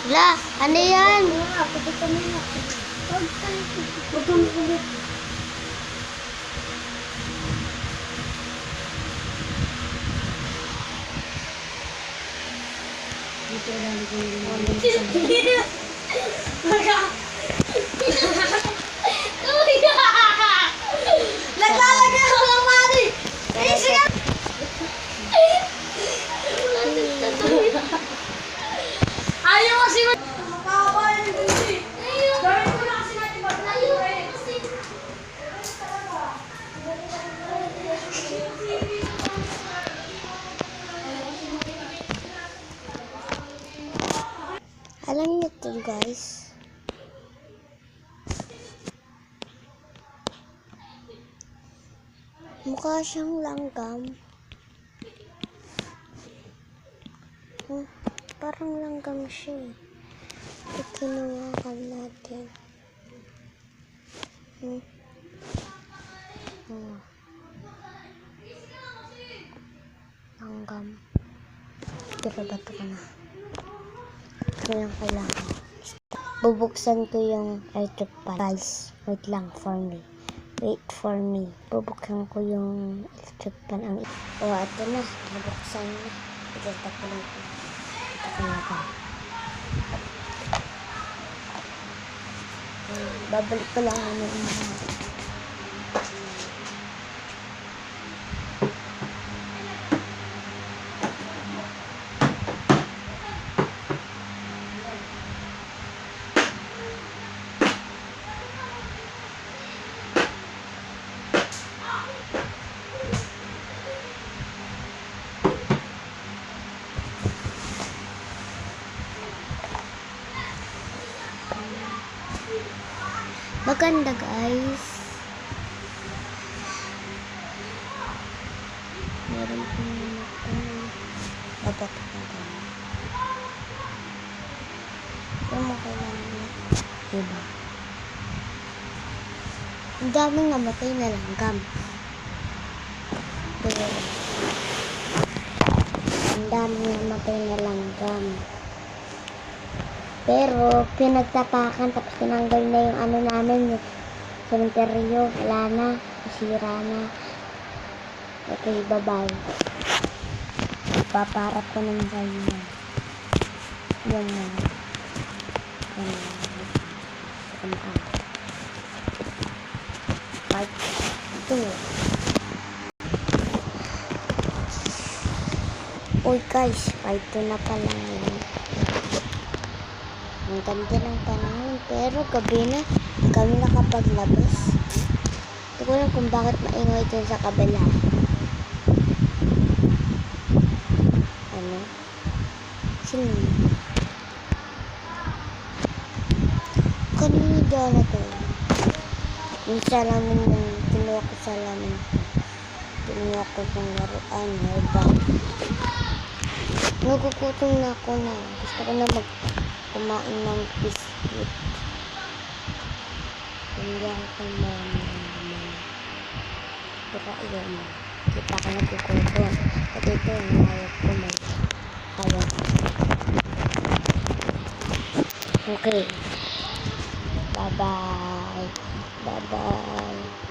La, ano yan? Naglalagay ako ng mani! Ayaw kasi makakabay ng gundi. Gawin ko na kasi natin mag-ayaw eh. Alam niyo to, guys. Mukha siyang langgam. Parang langgam siya eh. Ikinuwakan natin. Langgam. Tira ba ito ka na? Ito lang kailangan. Bubuksan ko yung electric pan. Guys, wait lang for me. Wait for me. Bubuksan ko yung electric pan. Ito na. Nabuksan na. Ito ko lang. Babalik ko lang ano yung maganda, guys. Meron po dapat maganda. Pero mo kailangan na iba. Ang daming namatay na langgam. Ang daming namatay na langgam. Pero, pinagtapakan, tapos tinanggal na yung ano namin, yung sementeryo. Wala na, nasira na. Okay, bye-bye. Paparap ko ng ganyan. Yan na. Yan na. Ito na. Part 2. Uy guys, part 2 na pala ngayon. Ang ganda ng panahon, pero gabi na kami nakapaglabas. Hindi ko lang kung bakit maingay ito sa kabila. Ano? Sino? Kanina dyan ito. Yung salamin yung kinuha ko salamin. Kinuha ko ng laruan. Nagugutom na ako na. Gusto ko na kumain ng biscuit. Hindi ako kumain. Pero ayun. Kita ko nagkukuto. At ito yung hayop ko may hayop. Okay. Bye-bye. Bye-bye.